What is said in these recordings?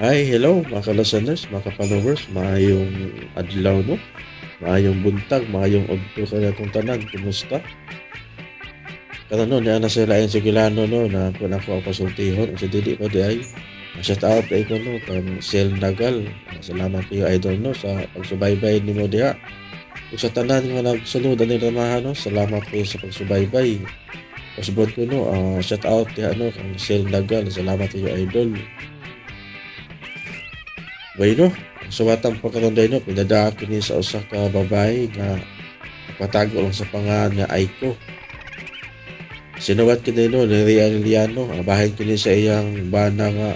Hi, hello mga ka-listeners, mga ka-followers, maayong adlaw no, maayong buntag, maayong udto sa atong tanan. Kumusta? Karon no, niya na sila ayon sa Gilano no na kung ako ang pasultihon sa dili ko di ay shout out kay ko no kan Sel Nagal. Salamat kayo idol no sa pagsubaybay nimo diha. Ug sa tanan nga nagsulod ani ramahan no, salamat kayo sa pagsubaybay. Pasubot ko no, shout out diha no kan Sel Nagal. Salamat kayo idol. Bueno, suwatang pagkaronday no, pinadaan kini sa usa ka babae nga patago lang sa pangalan nga Aiko. Sinuwat kini no, ni Rian Liano, bahin kini sa iyang bana nga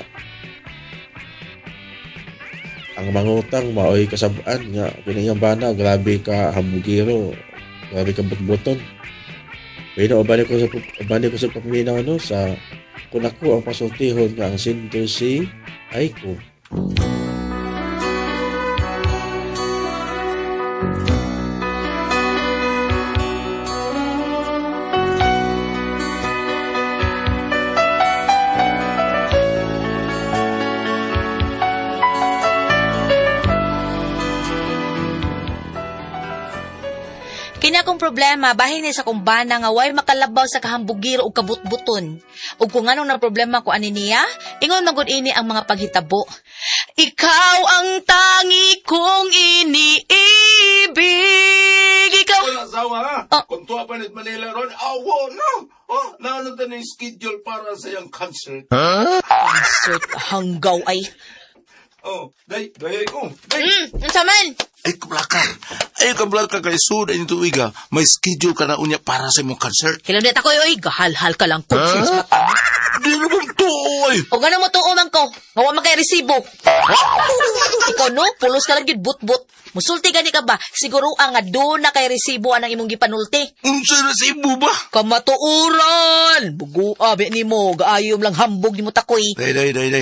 ang mangutang maoy kasab-an nga kini iyang bana, grabe ka hambugiro, grabe ka butbuton. Bueno, ubani ko sa paminaw no sa kung ako ang pasultihon nga ang sinto si Aiko. Kini akong problema, bahin ni sa kong bana nga way makalabaw sa kahambugiro o kabutbuton. Ug kung anong na problema ko ani niya, ingon magud ini ang mga paghitabo. Ikaw ang tangi kong iniibig. Ikaw... Wala sawa ha. Oh. Kung tuwa pa nit Manila ron, awo no. Oh, naano ta na yung schedule para sa iyang concert. Concert hanggaw ay. Oh, day ko. Day. Unsa man? Ay, kablaka kay Sud ay tuiga. May schedule ka na unya para sa imong concert. Hilom dita ko oy, gahal-hal ka lang confused mata. Di naman to, oy. O gano mo tuo man ko, nga wa man kay resibo. Ikaw no, pulos ka lang yun, but-but. Musulti gani ka ba? Siguro ang nga doon na kay resibo anang imong gipanulti. Unsa na sa ibo ba? Kamatuuran! Bugu, abe ni mo, gaayom lang hambog ni mo takoy. Day.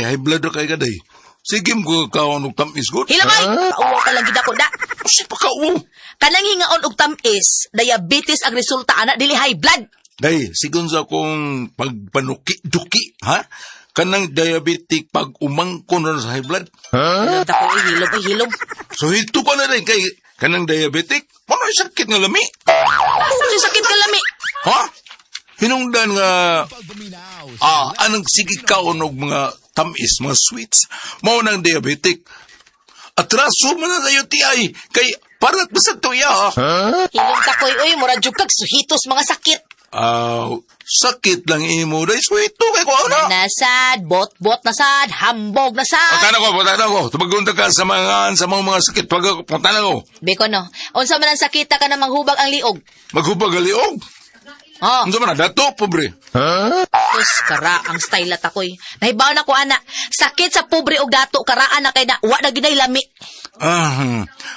High blood na kay ka, day. Sige mo kaon og tamis good. Hilamay! Kauwa ka lang gid ako da. Si pakawo. Kanang hingaon og tamis, diabetes ang resulta ana dili high blood. Day, sigon sa akong pagpanuki-duki, ha? Kanang diabetic pag umangkon na sa high blood. Hilom takoy hilom. So hito pa na rin kay kanang diabetic. Ano yung sakit nga lami? Kasi sakit ka lami. Ha? Hinungdan nga anong sige kaon og mga tamis, mga sweets, mao nang diabetic. Atraso man na sa UTI, kay parat ba sa tuya, ha? Hilom takoy oy, mura jud kag suhitos mga sakit. Sakit lang imo, day sweeto, kay ko ano? Nasad, bot nasad, hambog nasad. Punta ko. Tumagunta ka sa mga sakit. Punta ko. Beko no, unsa man ang sakita ka na manghubag ang liog? Maghubag aliog. Oh, Ano man na, dato, pobre. sus, kara ang style at ako'y. Nahibaw na ko, ana. Sakit sa pobre og dato, karaan na kay na, wa na ginay lami.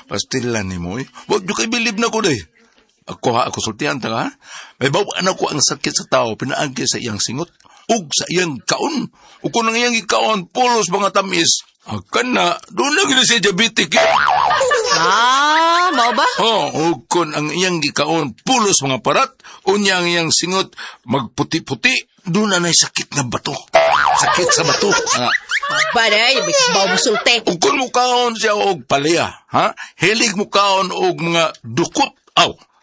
Pastilan ni mo, eh. Wag nyo kay bilib na ko, day. Ako sultihan ta, ha? May bawaan ako ang sakit sa tao, pinaagi sa iyang singot, ug sa iyang kaon. Ug kung nang iyang ikaon, pulos mga tamis, akan na, doon lang yun siya diabetic, eh. Mao ba? Ug kung ang iyang gikaon, pulos mga parat, unya ang iyang singot, magputi-puti, doon na sakit na bato. Sakit sa bato. Baday, baw musulte. Ug kung mukaon siya og palaya, ha? Hilig mukaon og mga dukot,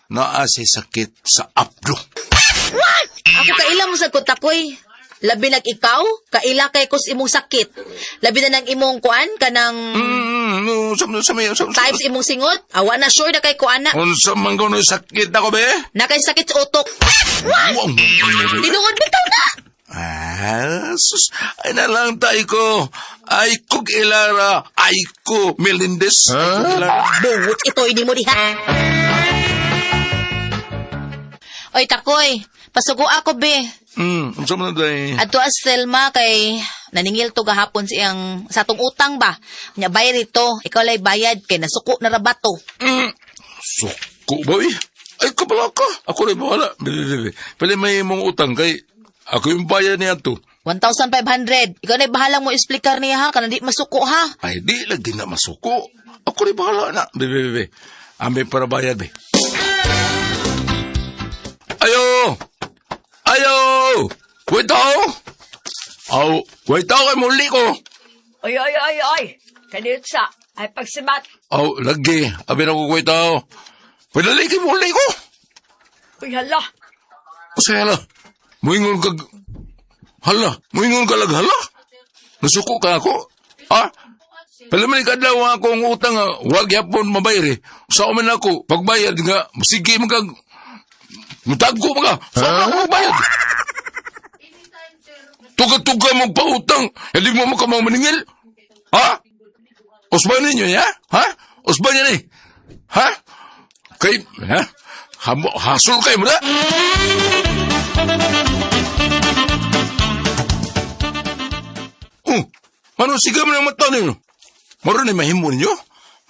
naa si sakit sa apdo. Ako kaila mo sa kutakoy. Labi nag ikaw, kaila kay kus imong sakit. Labi na nang imong kuan, kanang types imong singot. Awa na sure na kay kuana. Unsa man kuno sakit ako be? Na kay sakit sa utok. Wow. Tinungod bitaw na. Sus, ay na lang tayo ko. Ay ko Ilara, ay ko Melendez. Bungot ito, hindi mo diha. Oy, takoy. Pasugo ako, be. Unsa man day? Adto as Selma kay naningil to gahapon sa atong utang ba. Nya bayad ito, ikaw lay bayad kay nasuko na rabato. Suko boy. Ay kabala ka. Ako rin bahala. Pwede may mong utang kay ako yung bayad niya to. 1,500. Ikaw na bahalang mo explicar niya ha, kana di masuko ha. Ay di lagi na masuko. Ako rin bahala na. Be. Ambil para bayad be. Ayo! Wait tao! Wait tao kay muli ko! Oy, oy, oy, oy. Kanit sa, ay pagsibat. Oh, lagi. Abi na ko kway tao. Pwede mo ulay ko. Uy, hala. Kasi hala. Muingon kag... Hala. Muingon ka hala. Nasuko ka ako. Ha? Palaman ikadlaw akong utang nga, wag yapon mabayri. Sa uman ako, pagbayad nga, sige mo kag... Mutagko mo ka. Saan ako magbayad? Tuga-tuga mong pautang. Hindi mo mo ka mga maningil. Ha? Usban ninyo, ya? Ha? Usban yan eh. Ha? Kay, ha? Hasol kayo mo na? Ano siga mo ng mata ninyo? Maroon na mahimo ninyo?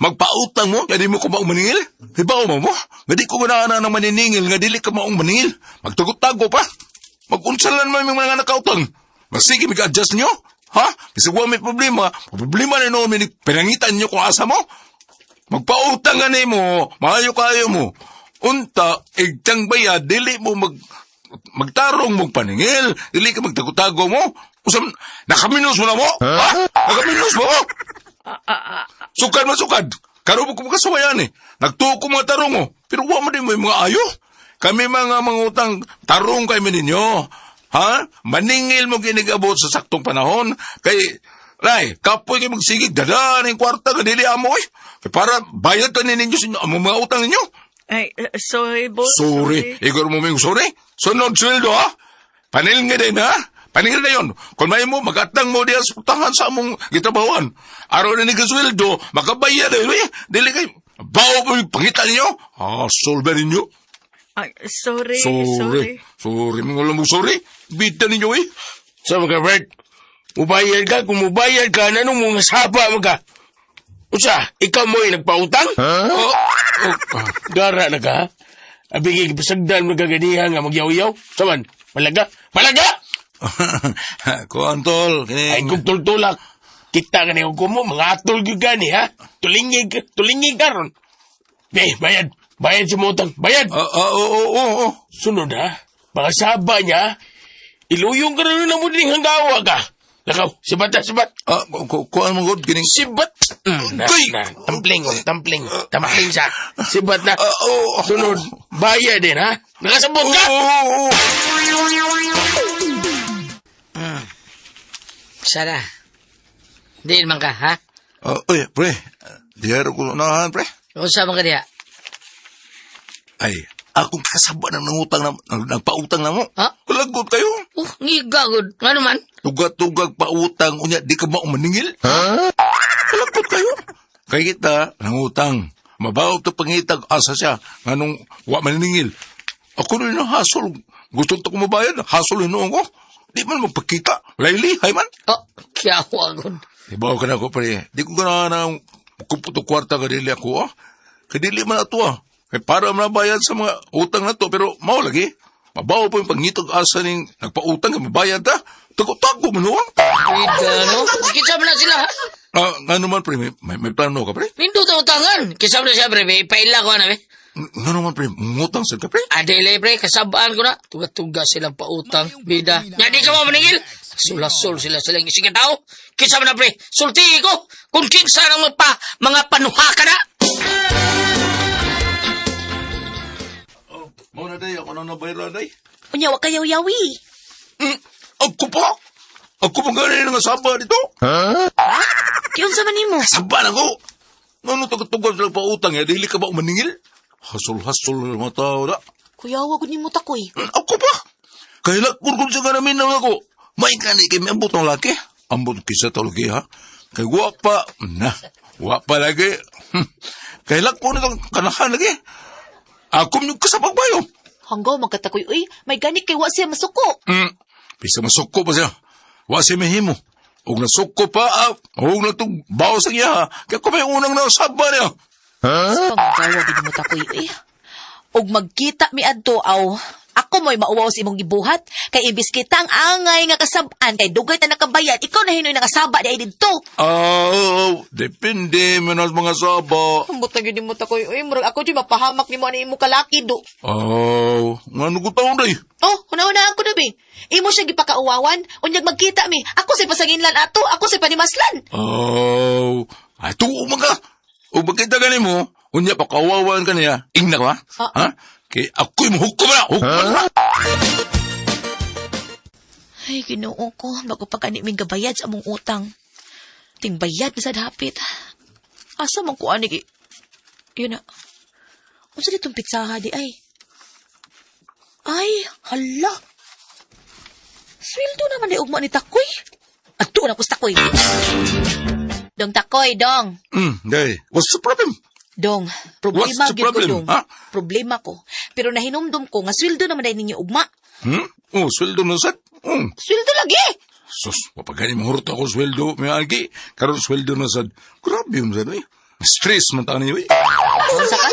Magpautang mo, nga di mo ko maong maningil? Hibaw mo mo? Nga di ko ganaana ng maniningil, nga dili ka maong maningil? Magtago-tago pa? Mag-unsalan mo yung mga nakautang? Masige, mag-adjust nyo? Ha? Kasi kung may problema na noon, pinangitan nyo kung asa mo? Magpautang nga mo, maayo-kayo mo. Unta, igtang bayad, dili mo magtarong mong paningil, dili ka magtago-tago mo. Usam, nakaminos mo na mo? Ha? Nakaminos mo? Sukad man sukad. Karo mo kumakasawayan eh. Nagtuko mga tarong mo. Pero huwag mo din mo yung mga ayo. Kami mga utang, tarong kayo ninyo. Ha? Maningil mo ginigabot sa saktong panahon. Kay, kapoy kayo magsigig, dadaan yung kwarta, kadili amo eh. Kaya para bayad ka ninyo sa inyo, ang mga utang ninyo. Ay, sorry, boss. Sorry. Igor mo yung sorry? Sunod sweldo ha? Panil nga din ha? Paningil na yun. Kung may mo, magatang mo diyan sa putahan sa among gitrabahoan. Araw na ni kasweldo, makabayad na yun eh. Dili kayo. Bao mo yung pangitan ninyo? Solve ninyo. Ay, sorry. Sorry, mga alam mo, sorry. Bita ninyo eh. Sa mga Bert, mubayad ka, kung mubayad ka, nanong mga saba mga. Usa, ikaw mo yung nagpautang? Gara na ka, ha? Abigay pasagdan magaganihan nga magyaw-yaw. Saman, malaga? Kuan tol, Ay, kini. kung tultulak, kita ka na yung kumo, mga atol yung gani, ha? Tulingig ka ron. Bayad si Motang, bayad. Oo. Sunod, ha? Mga saba niya, iluyong ka rin na mo din hanggawa ka. Lakaw, sibat. Kuan mo god, kining. Sibat! Tampling sa. Sibat na. Sunod, bayad din, ha? Nakasabot ka? Sara. Diin man ka, ha? Oy, pre. Diyaro ko na, pre. Unsa man ka diha? Ay, akong kasaba ng nangutang na, nagpautang na mo. Ha? Kalagot kayo. Ngiga gud. Ngano man? Tugag pautang, unya, di ka maningil. Ha? Kalagot kayo. Kaya kita, nangutang. Mabaw to pangitag, asa siya. Nganong, wa maningil. Ako rin na hasol. Gusto ko mabayad, hasol yun ko. Di man magpakita. Layli, hay man. Kiyawa gud. Ibaw ka na ako, pre. Di ko ka na kuputo kwarta kadili ako, ah. Kadili man ato, ah. Kaya para mabayad sa mga utang na to, pero mau lagi. Mabaw po yung pangitag asa ning nagpautang, mabayad ta. Tago-tago man, ah. Ida, no? Kitsa mo na sila, ha? Nga naman, pre, may plano ka, pre? Pindot ang utangan. Kitsa mo na siya, pre. May paila ko na, pre. Nga naman, pre, ngutang sa ka, pre? Adele, pre. Kasabaan ko na. Tuga-tuga silang pautang. Bida. Nga di ka mo maningil. Sulasol silang ising tao. Kitsa mo na, pre. Sulti ko. Kung kinsa ng mga panuha ka na. Mau na, day. Ako na nabayra, day. Unyawa kayaw yawi. Ako pa? Ako pa ganin nga saba dito? Kiyon sa manimo. Saba na ko. Ano tagatugod sa pautang, eh? Dili ka ba maningil? Hasol-hasol ng mga tao na. Kuyawa gud nimo takoy. Ako pa? Kaya kurkul sa kanamin na ako. May kani kay may ambot ng laki. Ambot kisa talogi ha. Kay wapa. Wapa lagi. Kaya lakpo na itong kanahan lagi. Ako nyo kasabag bayo. Hanggaw magkatakoy, uy. May gani kay wa siya masuko. Bisa masuko pa siya. Wa siya mahimo. Huwag na suko pa. Huwag na itong bawas ang iya. Kaya kung may unang nasaba niya. Pagkawa gud mo takoy, uy. Og magkita mi adto aw Ako mo'y mauwaw sa imong gibuhat. Kay ibis kita ang angay nga kasab-an. Kay dugay ta nakabayad. Ikaw na hinoy nakasaba di ay dito. Depende man ang mga saba. Ambot na yun mo takoy. Uy, murag ako dyan mapahamak ni mo ani imo kalaki do. Nga nagutaon day. Oh, una-una ako na bi. Imo siya gipakauwawan. Unyag magkita mi. Ako si pasanginlan ato. Ako si panimaslan. Ay, tuo man ka. O bakita ka mo, unya pa kawawan ka niya. Ingna ka ba? Ha? Kay ako'y mahukom na. Hukom na. Ay, Ginoo ko. Bago pa kaniming gabayad sa among utang. Tingbayad na sa dapit. Asa man ko ani ki? Yun na. Unsa ditong pitsaha di ay? Ay, hala. Sweldo naman di ugma ni Takoy. Ato na ko sa Takoy. Dong Takoy, dong. Day. What's the problem? Dong, What's problema the gyud ko problem, dong. ha? Problema ko. Pero nahinumdum ko nga sweldo naman dahil ninyo ugma. Sweldo na sad. Sweldo lagi! Sus, mapagani mahurot ako sweldo. May agi. Karon sweldo na sad. Grabe yung sad, eh. Stress man tani, eh. Unsa ka?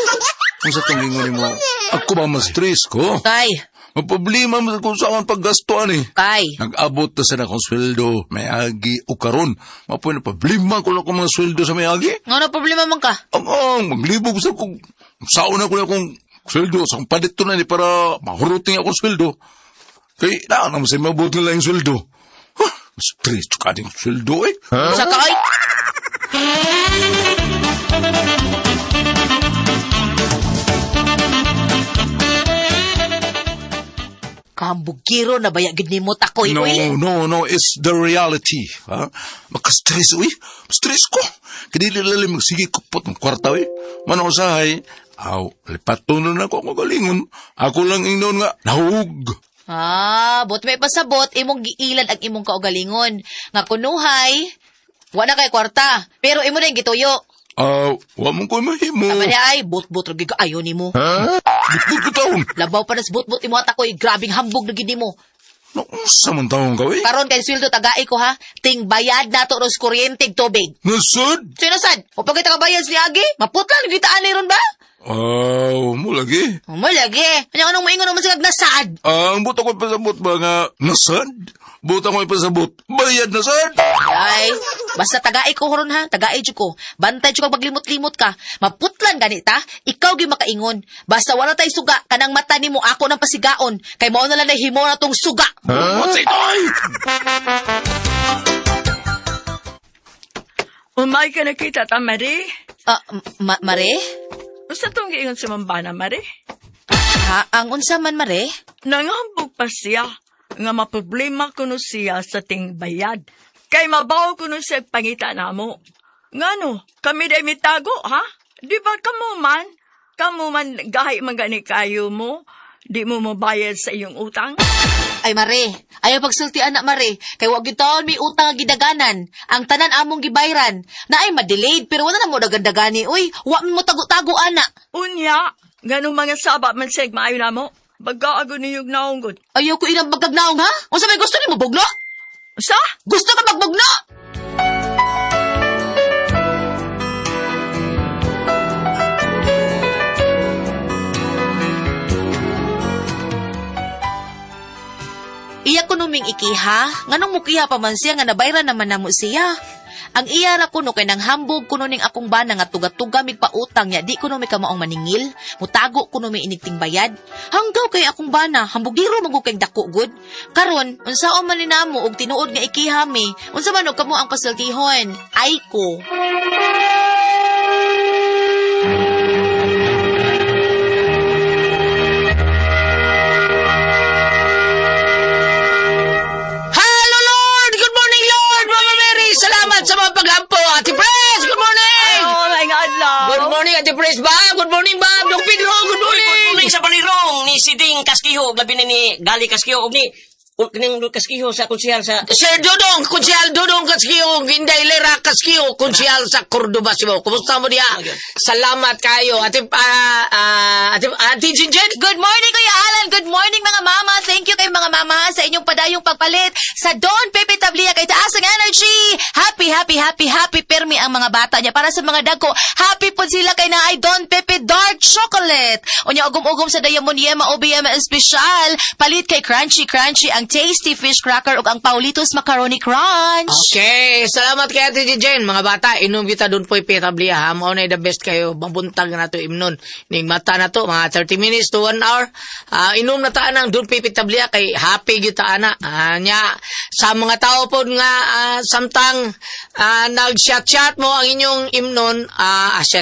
Kung sa tungingon mo, ako ba ma-stress ko? Kay, Maproblema mo kung saan paggastuan, eh. kay. Nag-abot na sa akong sweldo, may agi o karon. Mapoy na problema ko na kung mga sweldo sa may agi. Ano problema man ka? Maglibog sa kung sauna ko na kung sweldo. Sa kong padito na ni para mahuruting akong sweldo. Kaya na naman sa mabuti nila yung sweldo. Stress ka din sweldo, eh. Unsa ka ay? Kahambugiro na baya gid nimo Takoy, No, uy. no, it's the reality. Ha? Makastress, uy. Stress ko. Kadi lalim magsige kupot ng kwarta, uy. Mano usahay, lipaton na ako magalingon. Ako lang ingnon nga, nahug. But may pasabot, imong giilan ang imong kaugalingon. Nga kunuhay, wala kay kwarta. Pero imo na yung gituyo. Wa mong ko mahimo. Tama niya ay, but-but rin ayo ni mo. Bukod ko taon. Labaw pa nas but-but imo Takoy, grabing hambog na gini mo. No, sa man taon ka, uy. Karon kay sweldo tagai ko ha, ting bayad na to ros kuryente ug tubig. Nasad? Sino sad? O pag kita kabayad si Agi, maputlan gitaan ni ron ba? Mo lagi. Mo lagi. Kanya anong maingon naman sa nasad. Ang buta ko pasabot ba nga, nasad? Buta ko pasabot, bayad nasad? Ay, basta tagai ko horon ha, tagai jud ko. Bantay jud ko maglimot-limot ka. Maputlan ganita, ikaw gi makaingon. Basta wala tay suga, kanang mata nimo ako nang pasigaon. Kay mao na lang himo na tong suga. What's it, oy? Umay ka nakita ta, Mari? Mare? Basta itong giingon si Mambana, Mari? Ha, ang unsa man Mare? Nangambog pa siya nga maproblema kuno siya sa ting bayad. Kay mabaw kuno siya pangita namo. Ngano, kami day mitago, ha? Di ba kamo man gahay man gani kayo mo, di mo mabayad sa iyong utang? Ay Mare, ayaw pagsultian na Mare. Kay wag gyud taon may utang nga gidaganan. Ang tanan among gibayran. Na ay ma-delayed pero wala na mo dagandagani. Uy, wa mo tago-tago ana. Unya, ganong mga saba man seg maayo namo. Bagaago niyog naunggod. Ayaw ko ilang bagagnaong ha? Unsa may gusto nimo bugno? Sa? Gusto ka magbugno? Iya ko numing ikiha, nganong mukiha pa man siya nga nabayran naman namo siya. Ang iya ra kuno kay nang hambog kuno ning akong bana nga tuga-tuga mig pautang niya di kuno mi kamaong maningil, mutago kuno mi inigting bayad. Hanggaw kay akong bana, hambugiro magug kay dako gud. Karon, unsaon man ni namo og tinuod nga ikiha mi, unsa man og kamo ang pasultihon? Ay ko. Salamat sa mga paghampo, Ate Pres! Good morning! Oh my God, love. Good morning, Ate Pres, Bob! Good morning, Bob! Dong Pedro, good morning! Good morning sa panirong ni Siding Kaskiho, labi na ni Gali Kaskiho, ni kining Kaskiho sa konsyal sa... Sir Dudong, Konsyal Dudong Kaskiyo, Ginday Lera Kaskiyo, Konsyal sa Cordoba, Cebu. Kumusta mo diya? Salamat kayo, Ate Jinjen. Good morning, Kuya Alan. Good morning, mga mama. Thank you kay mga mama sa inyong padayong pagpalit sa Don Pepe Tablia kay taas ang energy. Happy permi ang mga bata niya. Para sa mga dagko, happy po sila kay na ay Don Pepe Dark chocolate. Unya ugom-ugom sa Diamond Yema OBM Espesyal. Palit kay Crunchy ang Tasty Fish Cracker ug ang Paulitos Macaroni Crunch. Okay, salamat kay Ate Jen. Mga bata, inom kita doon po ipitabli ha. Mao na the best kayo. Mabuntag na to imnon. Ning mata na to, mga 30 minutes to 1 hour. Inom na taan ang doon po ipitabli kay happy kita ana. Nya, sa mga tao po nga samtang nag-chat mo ang inyong imnon,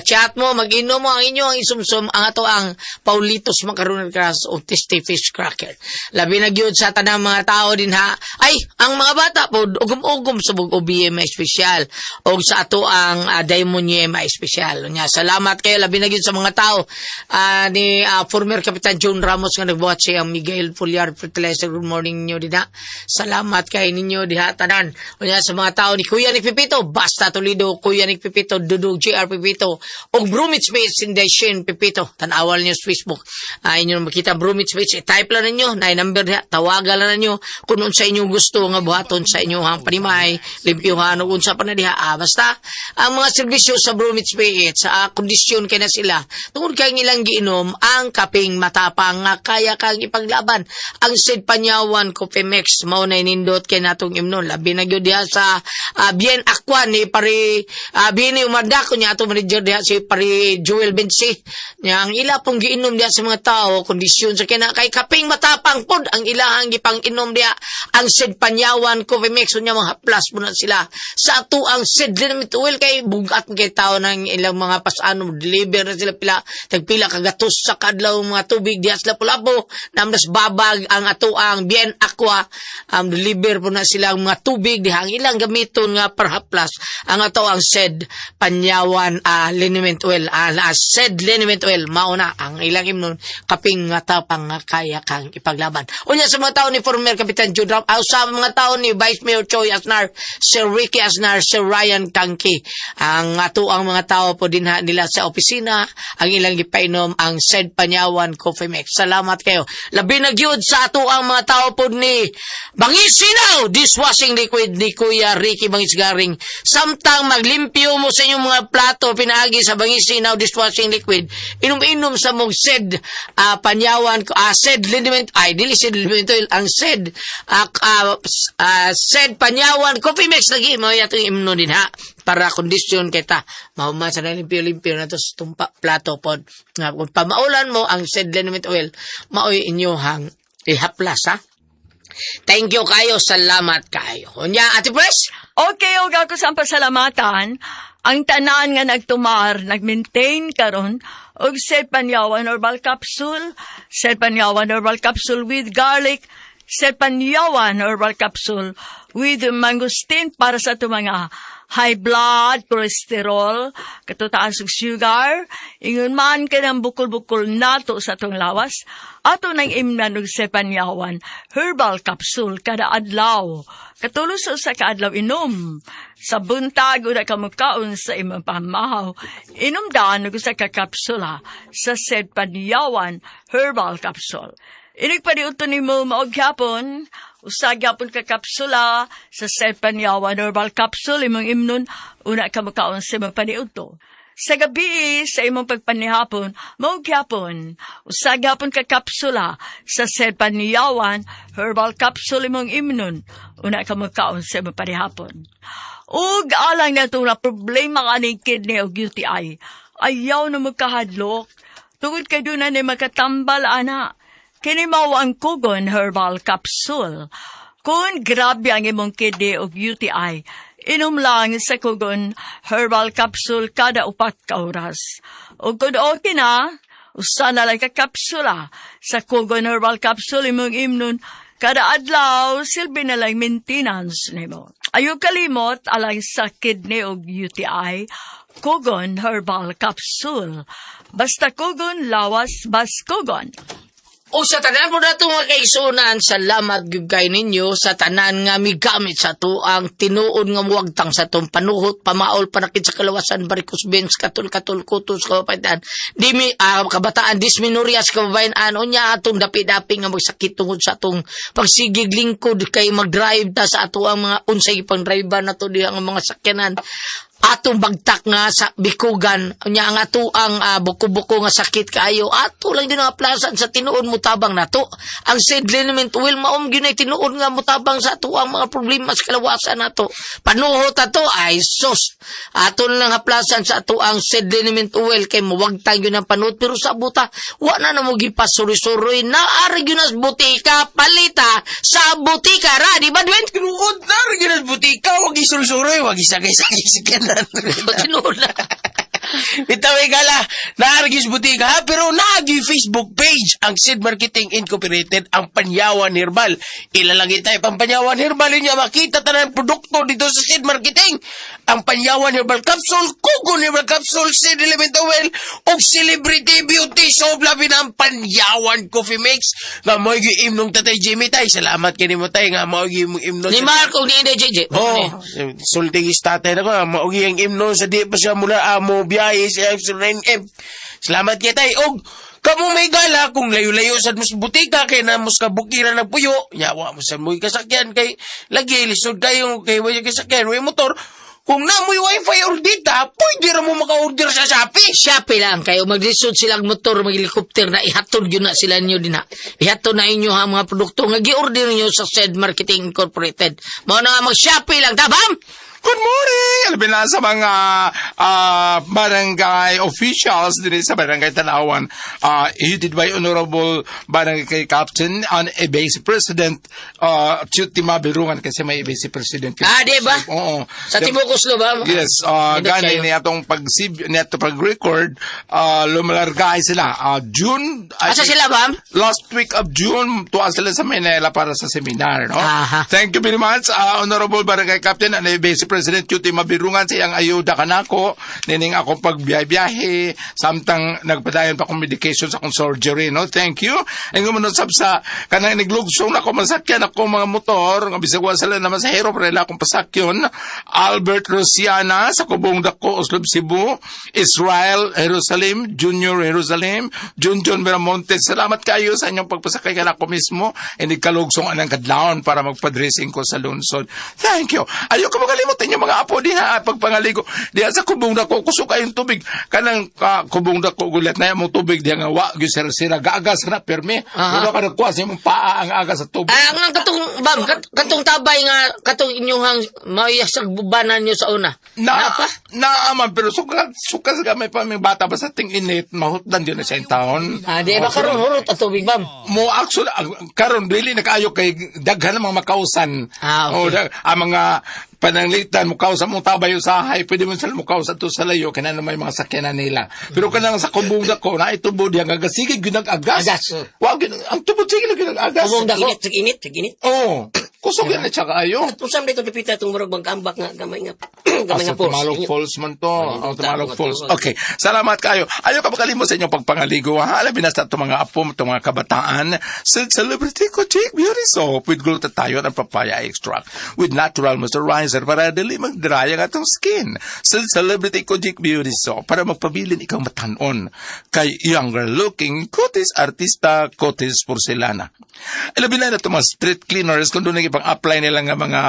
chat mo, mag-inom mo ang inyong isumsum, ang ato ang Paulitos Macaroni Crunch o Tasty Fish Cracker. Labi na gyud sa tanang mga tao din ha. Ay, ang mga bata po, ugom-ugom sa OBM Espesyal o sa ato ang Diamond Yema Espesyal. Nya, salamat kayo, labi na gyud sa mga tao ni former Kapitan John Ramos nga nagbuhat siya ang Miguel Fulyar Fertilizer. Good morning ninyo din ha. Salamat kay ninyo diha tanan. Nya, sa mga tao ni Kuya Nick Pipito, Basta Toledo, Kuya Nick Pipito, Dudog JR Pipito, o Bromwich Space in the Shin Pipito. Tanawal niyo sa Facebook. Inyo makita Bromwich Space, type lang ninyo, na number diha, tawagan lang ninyo kung sa inyo gusto nga buhaton sa inyong panimay, limpyuhan o unsa pa na diha. Basta, ang mga serbisyo sa Bromwich Space, sa kondisyon kay na sila, tungod kay nilang giinom, ang kaping matapang nga kaya kang ipaglaban. Ang Sid Panyawan Coffee Mix, mao na inindot kay natong imnon. Labi na gyud diha sa Bien Aqua ni pari Bini Umarda ko niya ato manager diha si pari Joel Bensi. Nya ang ila pong giinom diha sa mga tao kondisyon sa kina kay kaping matapang pod ang ilahang gipang inom diha ang Sid Panyawan Coffee Mix nya mga plus mo na sila sa ato ang Sid Liniment Oil kay bugat kay tao ng ilang mga pasano deliver na sila tagpila kagatos sa kadlaw mga tubig diha sa Lapu-Lapu namdas babag ang ato ang Bien Aqua deliver po na sila mga tubig diha ang ilang gamiton nga perhaplas ang ato ang Sid Panyawan Liniment Oil Sid Liniment Oil mauna ang ilang imnon kaping nga tapang nga kaya kang ipaglaban. Unya sa mga tao ni former Kapitan Judrap sa mga tao ni Vice Mayor Choi Asnar, Sir Ricky Asnar, Sir Ryan Kangki ang ato ang mga tao po din nila sa opisina ang ilang gipainom ang Sid Panyawan Coffee Mix. Salamat kayo. Labi na gyud sa ato ang mga tao po ni Bangisinaw dishwashing liquid ni Kuya Ricky Bangisgaring. Samtang maglimpyo mo sa inyong mga plato pinaagi sa Bangisinaw dishwashing liquid, inom-inom sa mong Sid Panyawan Sid Liniment dili Sid Liniment Oil ang Sid Sid Panyawan Coffee Mix lagi mo yatong imno din ha para kondisyon kita mahuma sa limpyo-limpyo na to sa tumpa plato pod nga kung pamaulan mo ang Sid Liniment Oil maoy inyohang ihaplas ha. Thank you kayo, salamat kayo. Unya, Ate Pres? Okay, og ako sa pasalamatan, ang tanan nga nagtumar, nagmaintain karon og Sid Panyawan Herbal Capsule, Sid Panyawan Herbal Capsule with garlic, Sid Panyawan Herbal Capsule with mangosteen para sa ito mga high blood, cholesterol, katutaas og sugar, ingon man ka ng bukol-bukol nato sa itong lawas, ato nang imnan og Sid Panyawan Herbal Capsule kada adlaw. Katulos sa kaadlaw inom. Sa buntag una ka mukaon sa imong pamahaw, inom daan og sa kakapsula sa Sid Panyawan Herbal Capsule. Inig paniuto ni mo maogyapon, usag yapon ka kapsula sa Sid Panyawan Herbal Capsule imong imnon una ka makaon sa imong paniuto. Sa gabi sa imong pagpanihapon, maogyapon, usag yapon ka kapsula sa Sid Panyawan Herbal Capsule imong imnon una ka makaon sa imong panihapon. Ug alang na itong na problema ka ng kidney o UTI, ayaw na magkahadlok, tungod kay doon na magkatambal ana. Kini mao ang Kugon Herbal Capsule. Kung grabe ang imong kidney o UTI, inom lang sa Kugon Herbal Capsule kada 4 ka oras. O kung okay na, usa na lang ka kapsula sa Kugon Herbal Capsule imong imnon kada adlaw silbi na lang maintenance nimo. Ayaw kalimot alang sa kidney o UTI, Kugon Herbal Capsule. Basta Kugon, lawas, bas Kugon. O sa tanan po na ito mga kaisunan, salamat gugay ninyo sa tanan nga migamit sa to ang tinuod nga muwagtang sa itong panuhot, pamaol, panakit sa kalawasan, barikos, bens, katul, kutos, kababayan, kabataan, disminurias, kababayan, niya atong dapi-dapi nga magsakit tungod sa itong pagsigig lingkod kay mag-drive ta sa ato ang mga unsay pang-driver na to diya ang mga sakyanan. atong bagtak nga sa bikugan nya ang ato ang buko-buko nga sakit kaayo ato lang din ang aplasan sa tinuod mo tabang nato ang seed liniment oil maom gyud tinuod nga mutabang sa ato ang mga problema sa kalawasan nato panuhot ato ay sus ato lang aplasan sa ato ang seed liniment oil kay muwagtang gyud ang panuhot pero sa buta wa na mo gipasuri-suri naari gyud nas butika palita sa butika ra di ba Dwayne Tinuod na, rin butika, wag isulsuroy, wag isagay-sagay sa kanan. tinuod na Bitaway gala, naargis butika ha, pero naagi Facebook page ang Seed Marketing Incorporated, ang Panyawan Herbal. Ilalagay tayo pang Panyawan Herbal, niya makita tayo ng produkto dito sa Seed Marketing. Ang Panyawan Herbal Capsule, Kugon Herbal Capsule, Seed Element Oil, o Celebrity Beauty Soap, labi ng Panyawan Coffee Mix. Nga mo yung imnong tatay Jimmy tayo, salamat kini mo tayo, nga mo yung imnong ni Marco ni JJ oh, sulting istatay na ko, maugi ang imnon sa di pa siya mula amo biyahe siya sa 9M. Salamat kaya tayo. Og, kamu may gala kung layo-layo sa mas butika kay na mas kabukiran ng puyo. Yawa mo sa muy kasakyan kay lagi lisod kayo kay way kasakyan, way motor. Kung na mo'y wifi or data, pwede ra mo maka-order sa Shopee. Shopee lang kayo maglisod silang motor mag-helicopter na ihatod yun na sila niyo din ha. Ihatod na inyo ha mga produkto nga gi-order niyo sa Seed Marketing Incorporated. Mao na nga mag-Shopee lang tabam. Good morning! Alabin na sa mga barangay officials din sa Barangay Tanawan. Headed by Honorable Barangay Captain and Vice President Chuti Mabirungan kasi may Vice President. Di ba? Oo. Sa Tibukoslo ba? Yes, gani niya itong pag-record, lumalargay sila. June, Asa sila ba? last week of June, tuwa sila sa Manila para sa seminar, no? Aha. Thank you very much, Honorable Barangay Captain and Vice President Chuti Mabirungan, sa iyang ayuda kanako, nining akong pagbiyahe, samtang nagpadayon pa akong medication sa akong surgery, no? Thank you. Ang gumunusap sa kanang niglugsong ako masakyan ako mga motor, nga bisagwa sila naman sa hero, pero akong pasakyon, Albert Rosiana, sa Kubong Dako, Oslob, Cebu, Israel, Jerusalem, Junior Jerusalem, Junjun Miramontes, salamat kayo sa inyong pagpasakay kanako mismo, and ikalugsong anang kadlaon para magpadressing ko sa lungsod. Thank you. Ayoko magalimutan yung mga apo din ha, pagpangaligo. Diya sa Kubong Dako, kusok kayong tubig. Kanang Kubong Dako, gulat na yung tubig, diya nga wa, sira, gaagas na, perme. Wala ka nagkuha sa yung paa ang agas sa tubig. Ang katong, bam, katong tabay nga, katong inyong mayasag bubanan nyo sa una. Naaman, pero sukas sa gamay pa, may bata ba sa ting init, mahutdan yun na siya yung taon. Di ba karon hurot at tubig, bam? Mo actually karon really nakaayo kay daghan ng mga makausan. Okay. Ang mga pananglitan mo kausa mo tabay usahay pwede mo sila mo kausa to sa layo kanang may mga sakyanan nila. Pero kanang sa Kubong Dako na itubo diya gagasigig gyud agas. Wa ang tubo sige gyud agas. Kubong Dako init. Oh. Kusog yan na siya kaayo. Tusam dito dipita itong murag bangkambak nga gamay nga pulse. Tumalog Falls man to. Tumalog Falls. Okay. Salamat kayo. Ayaw ka makalimot sa inyong pagpangaligo. Alabi na sa itong mga apo, itong mga kabataan. Celebrity Kochik Beauty Soap with glutathione and papaya extract with natural moisturizer para dali magdraya ng atong skin. Celebrity Kochik Beauty Soap para magpabilin ikaw matanon kay younger looking Kutis Artista Kutis Porcelana. Alabi na itong mga street cleaners kung doon pang-apply nila nga mga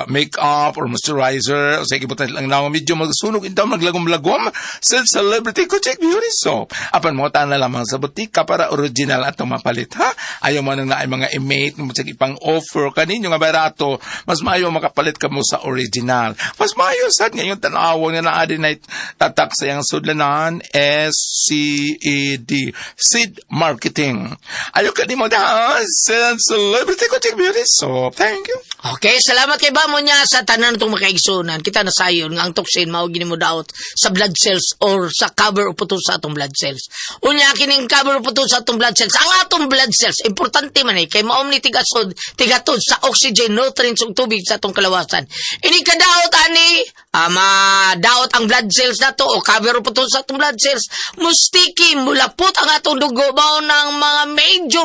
make-up or moisturizer o sa ikibutan lang na medyo magsunog ito maglagom-lagom sa Celebrity Kochik Beauty Soap. Apan mo na lamang sa butika para original atong mapalit ha. Ayaw mo nang naay mga imate mo sa ipang offer kaninyo nga barato mas maayo makapalit ka mo sa original. Mas maayo sad ngayon tanawon nga naa din ay tatak sa yang sudlanan SCED Seed Marketing. Ayaw ka di mo da sa Celebrity Kochik Beauty Soap. Thank you. Okay, salamat kay Bamo niya sa tanan itong makaigsunan. Kita na sayon nga ang toxin mao gini mo daot sa blood cells or sa cover o puto sa atong blood cells. Unya kining cover o puto sa atong blood cells. Ang atong blood cells importante man kay maom ni tigatod sa oxygen nutrients ug tubig sa atong kalawasan. Ini kadaot ani daot ang blood cells nato o cover o puto sa atong blood cells. Mustiki mulapot ang atong dugo mao ng mga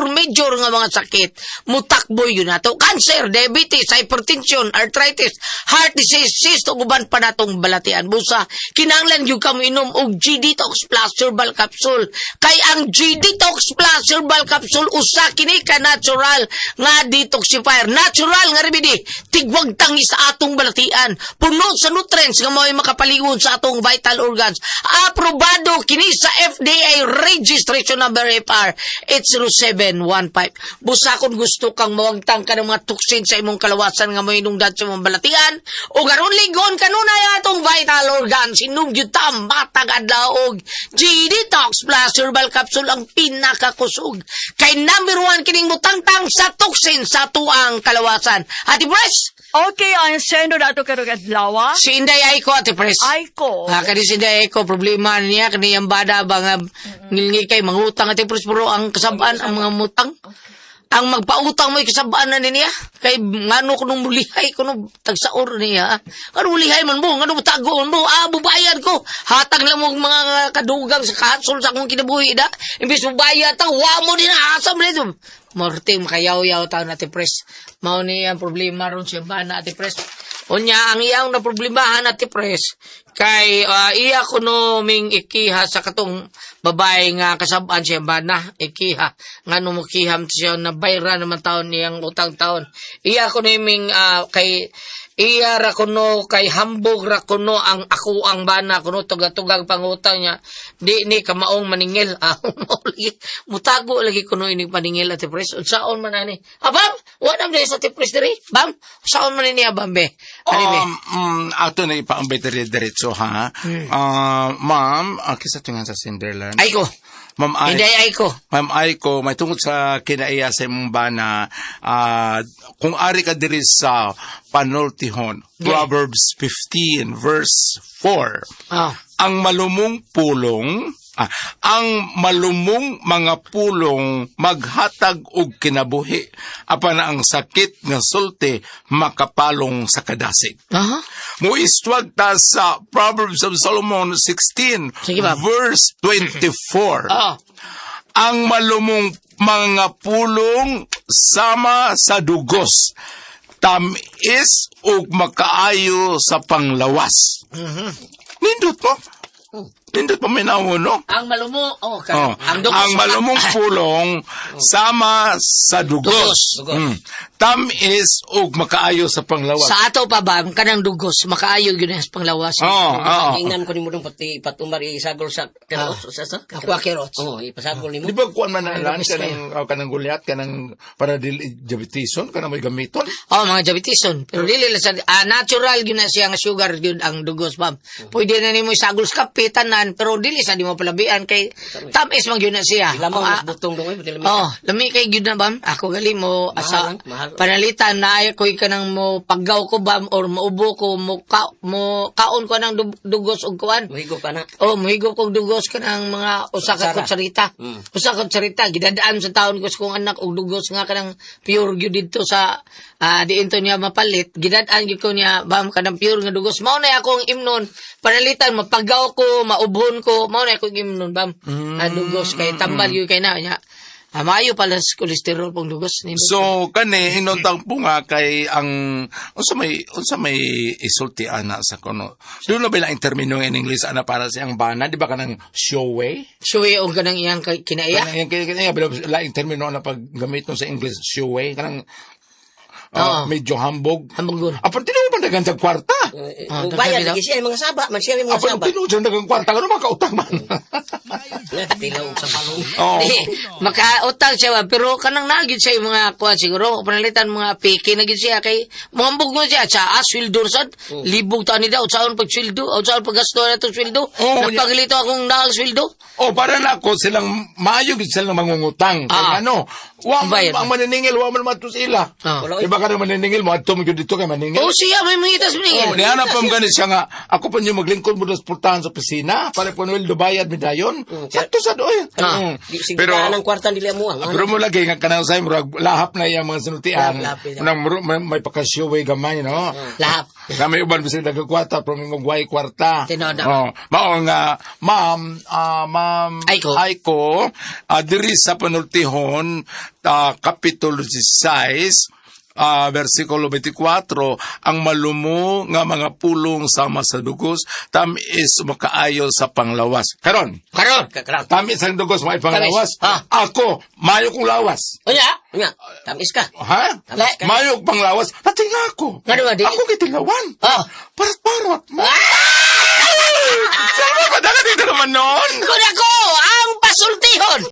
major nga mga sakit. Mutakbo maayo yun nato. Cancer, diabetes, hypertension, arthritis, heart disease, cyst, o guban pa natong balatian. Busa, kinanglan yung kamo inom og G-Detox Plus Herbal Capsule. Kay ang G-Detox Plus Herbal Capsule, usa kini ka natural nga detoxifier. Natural nga remedy. Tigwag tangi sa atong balatian. Puno sa nutrients nga mao'y makapalingon sa atong vital organs. Aprobado kini sa FDA registration number FR 80715. Busa kung gusto kang mawagtang ka ng mga tuksin sa imong kalawasan nga mo'y inungdan sa imong balatian o garon ligon kanunay atong vital organs sinugyo tam matag adlaw og G-Detox Plus Herbal Capsule ang pinakakusog. Kay number 1 kining mutangtang sa tuksin sa tuang kalawasan. Ati Pres, Okay, ang sendo na ito karong adlaw. si Inday Aiko, Ati Pres. Ay ko. Kani si Inday Aiko, problema niya, kaniyang bada ba nga ngilngi kay mangutang, Ati Pres, pero ang kasabaan, ang mga mutang, ang magpautang mo'y kasabaan na niya, kay ngano ko nung mulihay ko nung tagsaor niya, ngano mulihay man mo, ngano tago mo, bubayad ko, hatag lang mo mga kadugang sa kahatsol sa akong kinabuhi da, imbis bubayad ta, wa mo din asam nito. Morte, makayaw-yaw tayo na Ati Pres. Mao niya ang problema ron siya ba na Ati Pres. Unya, ang iyang na problemahan Ati Pres, kay iya ko no ming ikiha sa katong babae nga kasabaan siya ba na ikiha. Nga no mukiham siya na bayra naman taon niyang utang taon. Iya ko no ming kay iya ra kuno kay hambog ra kuno ang ako ang bana kuno tugatugag pangutang niya di ni kamaong maningil mutago lagi kuno ini paningil Ati Pres unsaon man ani abam wala man sa Ati Pres diri bam saon man ni abam be Ato na ipaambay diretso ha. Ma'am, kisa tungan sa Cinderland. ay ko Ma'am hindi ay ko Ma'am Aiko, may tungkol sa kinaiya sa imong bana, kung ari ka diri sa panultihon, Proverbs 15 verse 4. Ang malumong pulong, ang malumong mga pulong maghatag og kinabuhi, apan ang sakit nga sulti makapalong sa kadasig. Muistwag ta sa Proverbs of Solomon 16 Sige, Bob. verse 24. Ang malumong mga pulong sama sa dugos, tamis ug makaayo sa panglawas. Nindot mo? Nindot mo minawon, no? ang malumo Ang malumong pulong sama sa dugos. Tamis ug makaayo sa panglawas. sa ato pa ba kanang dugos makaayo gyud sa panglawas Ingnan ko nimo dong pati patumar isagol sa keros sa Aqua Kerots. Oh, ipasagol nimo. Di ba kuan man nalan kanang gulyat kanang para dili diabeteson kanang may gamiton? mga diabeteson pero dili lang sa natural gyud na siya nga sugar gyud ang dugos ma'am pwede na nimo isagol sa kapitan pero dili sa di mo palabian kay tamis man gyud na siya Lamang mas butong dong pati lami. lami kay gyud na bam ako gali mo asa mahal. panalitan na ay koy kanang mo paggaw ko bam or maubo ko mo kaon ko nang dugos og kuan Muhigo pa na. muhigop kong dugos ka ng mga usa ka kutsarita. Usa ka kutsarita, gidadaan sa taon ko sa kong anak og dugos nga kanang pure gyud dito sa diinto niya mapalit. Gidadaan gyud ko niya bam kanang pure nga dugos. Mao na akong imnon panalitan mapagaw ko, maubon ko, mao na akong imnon bam. Dugos kay tambal gyud kay na nya. Maayo pala sa kolesterol pong dugos. So kani hinontang po nga kay ang unsa may isulti ana sa kono. Doon na ba lang termino in English ana para sa ang bana, di ba kanang showway? Suwi og kanang iyang kinaiya. Kanang kinaiya pero laing termino na paggamit no sa English showway kanang medyo hambog. Hambog. Apan tinuod man dagan sa kwarta. Bayad lagi siya mga saba, magsiya mga Apan saba. tinuod sa dagang kwarta kano makautang man. Tilaw sa palong. Makautang siya ba, pero kanang nagid siya yung mga kuha siguro, panalitan mga piki nagid siya kay muhambog mo siya sa sweldo sad, libog ta ni daw saon pag sweldo, o saon pag gasto na itong sweldo, napagilito akong nahal sweldo. Para na ako silang maayo gid silang mangungutang. Kay ang maniningil wa man matus ila. Iba ka na maniningil mo adto mo gyud dito kay maningil. Siya may mangitas maningil. Niana pa gani siya nga ako pa niyo maglingkod mo sa portahan sa opisina para po Noel dubayad mi dayon. Sakto sa doy. Pero ang kwarta nila mo. Pero mo lagi nga kanang say murag lahap na yang mga sinutian. Nang may pakasyowe gamay no. Lahap. Kami uban bisig dagang kwarta pero mingong way kwarta. Mao nga ma'am Aiko diri sa panultihon Kapitulo 16 versikulo 24, ang malumo nga mga pulong sama sa dugos, tamis makaayo sa panglawas. Karon, Karon. tamis ang dugos may panglawas. Tamis, Ako, mayo kong lawas. Unya, tamis ka. Ha? Tamis ka. Mayo pang lawas. Nating na ako. Ngano ba, di? Ako kitilawan. Ah. Parot-parot. Sama ba? Dagat ito naman noon. Kung ako ang pasultihon!